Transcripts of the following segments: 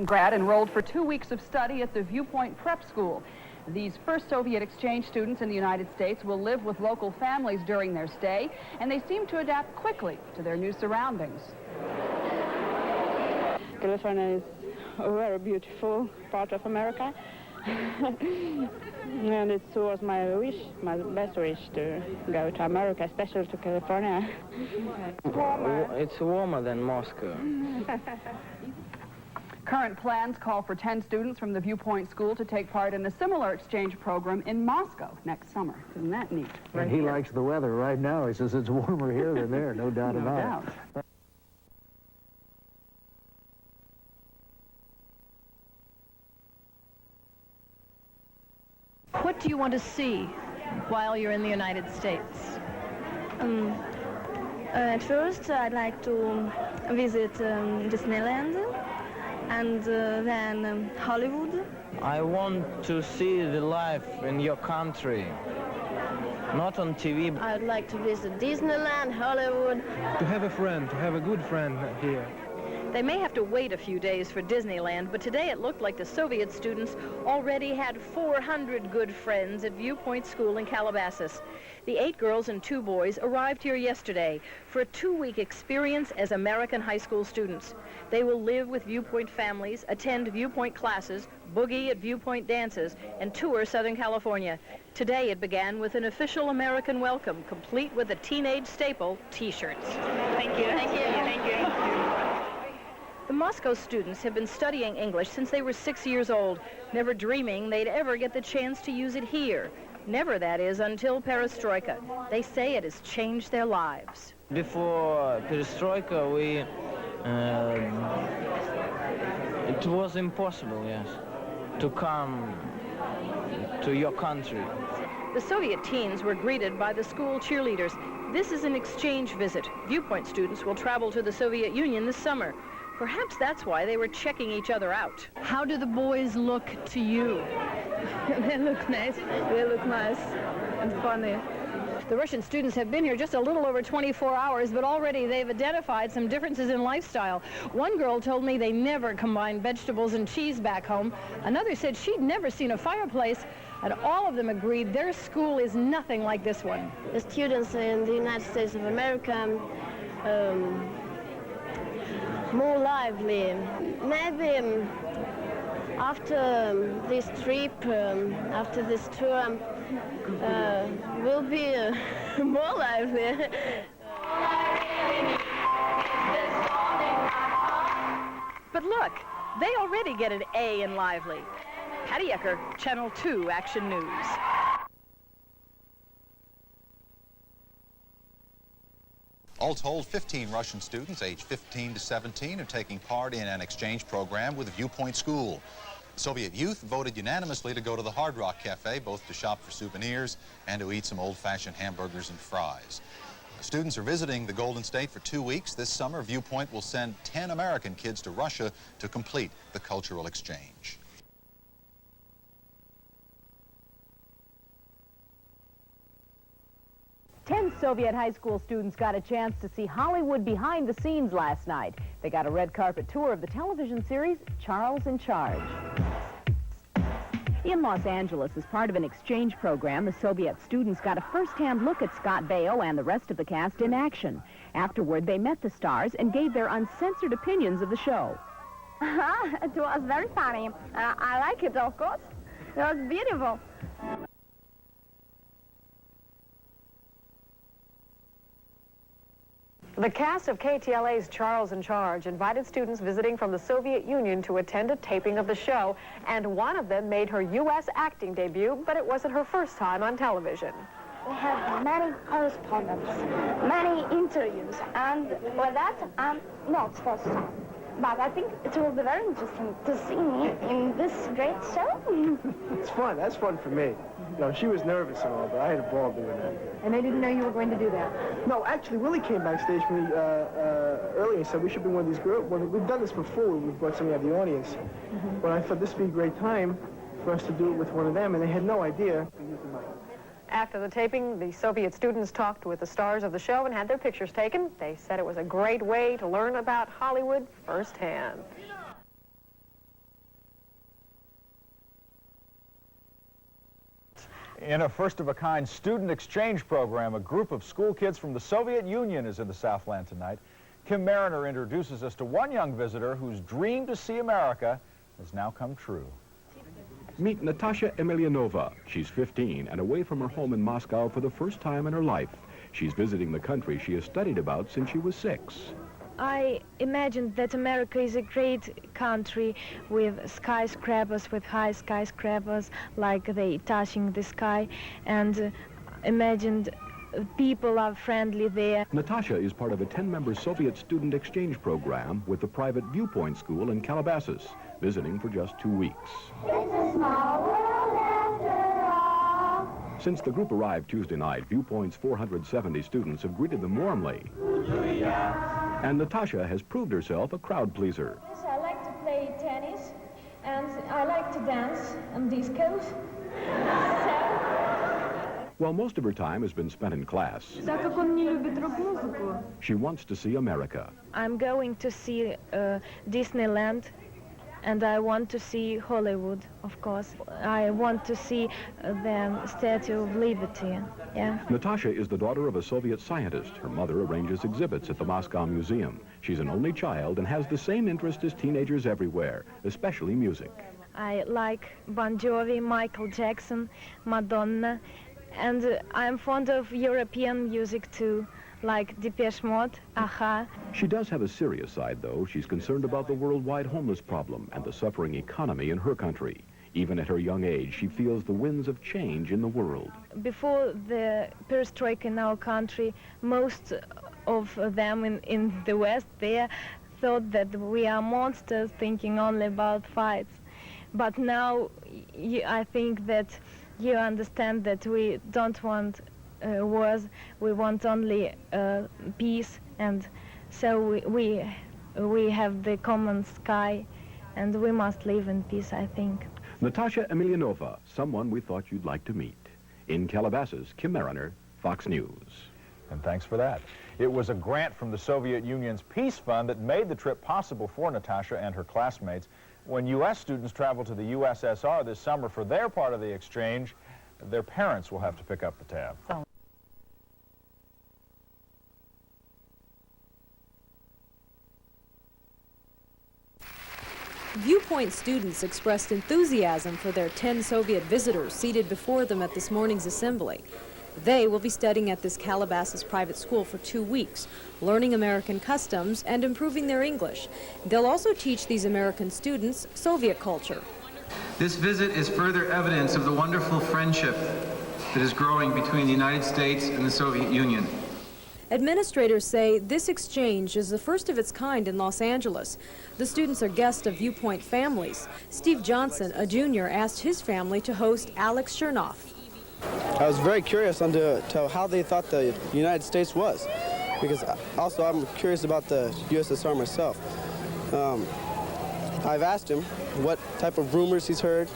Grad enrolled for 2 weeks of study at the Viewpoint Prep School. These first Soviet exchange students in the United States will live with local families during their stay, and they seem to adapt quickly to their new surroundings. California is a very beautiful part of America. And it was my wish, my best wish, to go to America, especially to California. It's warmer than Moscow. Current plans call for 10 students from the Viewpoint School to take part in a similar exchange program in Moscow next summer. Isn't that neat? And he likes the weather right now. He says it's warmer here than there, no doubt about it. What do you want to see while you're in the United States? At first, I'd like to visit Disneyland and then Hollywood. I want to see the life in your country, not on TV. I'd like to visit Disneyland, Hollywood. To have a friend, to have a good friend here. They may have to wait a few days for Disneyland, but today it looked like the Soviet students already had 400 good friends at Viewpoint School in Calabasas. The 8 girls and 2 boys arrived here yesterday for a 2-week experience as American high school students. They will live with Viewpoint families, attend Viewpoint classes, boogie at Viewpoint dances, and tour Southern California. Today it began with an official American welcome, complete with a teenage staple, T-shirts. Thank you. Thank you. Thank you. The Moscow students have been studying English since they were 6 years old, never dreaming they'd ever get the chance to use it here. Never, that is, until perestroika. They say it has changed their lives. Before perestroika, it was impossible, yes, to come to your country. The Soviet teens were greeted by the school cheerleaders. This is an exchange visit. Viewpoint students will travel to the Soviet Union this summer. Perhaps that's why they were checking each other out. How do the boys look to you? They look nice. They look nice and funny. The Russian students have been here just a little over 24 hours, but already they've identified some differences in lifestyle. One girl told me they never combine vegetables and cheese back home. Another said she'd never seen a fireplace, and all of them agreed their school is nothing like this one. The students in the United States of America more lively. Maybe after this trip, after this tour, will be more lively. But look, they already get an A in lively. Patty Ecker, Channel 2 Action News. All told, 15 Russian students aged 15 to 17 are taking part in an exchange program with Viewpoint School. Soviet youth voted unanimously to go to the Hard Rock Cafe, both to shop for souvenirs and to eat some old-fashioned hamburgers and fries. The students are visiting the Golden State for 2 weeks. This summer, Viewpoint will send 10 American kids to Russia to complete the cultural exchange. 10 Soviet high school students got a chance to see Hollywood behind the scenes last night. They got a red carpet tour of the television series Charles in Charge. In Los Angeles, as part of an exchange program, the Soviet students got a first-hand look at Scott Baio and the rest of the cast in action. Afterward, they met the stars and gave their uncensored opinions of the show. It was very funny. I like it, of course. It was beautiful. The cast of KTLA's Charles in Charge invited students visiting from the Soviet Union to attend a taping of the show, and one of them made her U.S. acting debut, but it wasn't her first time on television. We have many correspondents, many interviews, and with that, I'm not first time. But I think it will be very interesting to see me in this great show. It's fun. That's fun for me. You know, she was nervous and all, but I had a ball doing that. And they didn't know you were going to do that? No, actually, Willie came backstage for me earlier and said we should be one of these girls. Well, we've done this before. We've brought somebody out of the audience. But I thought this would be a great time for us to do it with one of them, and they had no idea. After the taping, the Soviet students talked with the stars of the show and had their pictures taken. They said it was a great way to learn about Hollywood firsthand. In a first-of-a-kind student exchange program, a group of school kids from the Soviet Union is in the Southland tonight. Kim Mariner introduces us to one young visitor whose dream to see America has now come true. Meet Natasha Emelianova. She's 15 and away from her home in Moscow for the first time in her life. She's visiting the country she has studied about since she was 6. I imagined that America is a great country with skyscrapers, with high skyscrapers, like they touching the sky, and imagined people are friendly there. Natasha is part of a 10-member Soviet student exchange program with the private Viewpoint school in Calabasas, visiting for just 2 weeks. Since the group arrived Tuesday night, Viewpoint's 470 students have greeted them warmly. And Natasha has proved herself a crowd pleaser. I like to play tennis, and I like to dance and discos. While most of her time has been spent in class, she wants to see America. I'm going to see Disneyland, and I want to see Hollywood, of course. I want to see the Statue of Liberty. Yeah. Natasha is the daughter of a Soviet scientist. Her mother arranges exhibits at the Moscow Museum. She's an only child and has the same interest as teenagers everywhere, especially music. I like Bon Jovi, Michael Jackson, Madonna, and I'm fond of European music too, like Depeche Mode, Aha. She does have a serious side, though. She's concerned about the worldwide homeless problem and the suffering economy in her country. Even at her young age, she feels the winds of change in the world. Before the perestroika in our country, most of them in the West there thought that we are monsters thinking only about fights. But now I think that you understand that we don't want wars, we want only peace, and so we have the common sky, and we must live in peace, I think. Natasha Emelianova, someone we thought you'd like to meet. In Calabasas, Kim Mariner, Fox News. And thanks for that. It was a grant from the Soviet Union's Peace Fund that made the trip possible for Natasha and her classmates. When U.S. students travel to the USSR this summer for their part of the exchange, their parents will have to pick up the tab. Viewpoint students expressed enthusiasm for their 10 Soviet visitors seated before them at this morning's assembly. They will be studying at this Calabasas private school for 2 weeks, learning American customs and improving their English. They'll also teach these American students Soviet culture. This visit is further evidence of the wonderful friendship that is growing between the United States and the Soviet Union. Administrators say this exchange is the first of its kind in Los Angeles. The students are guests of Viewpoint families. Steve Johnson, a junior, asked his family to host Alex Chernoff. I was very curious on to how they thought the United States was, because also I'm curious about the USSR myself. I've asked him what type of rumors he's heard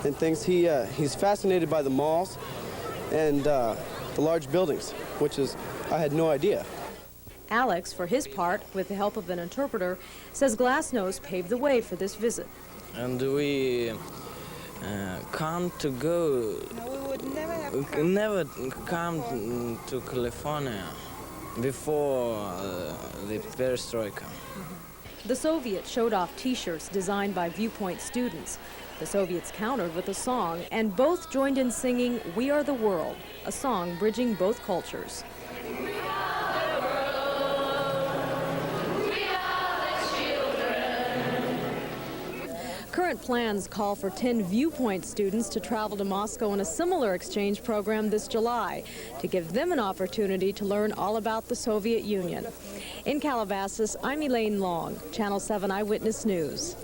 and things. He's fascinated by the malls and the large buildings, which is, I had no idea. Alex, for his part, with the help of an interpreter, says Glasnost paved the way for this visit. And we come to go. No, we would never come to California before the perestroika. The Soviets showed off T-shirts designed by Viewpoint students. The Soviets countered with a song, and both joined in singing "We Are the World," a song bridging both cultures. Current plans call for 10 Viewpoint students to travel to Moscow on a similar exchange program this July to give them an opportunity to learn all about the Soviet Union. In Calabasas, I'm Elaine Long, Channel 7 Eyewitness News.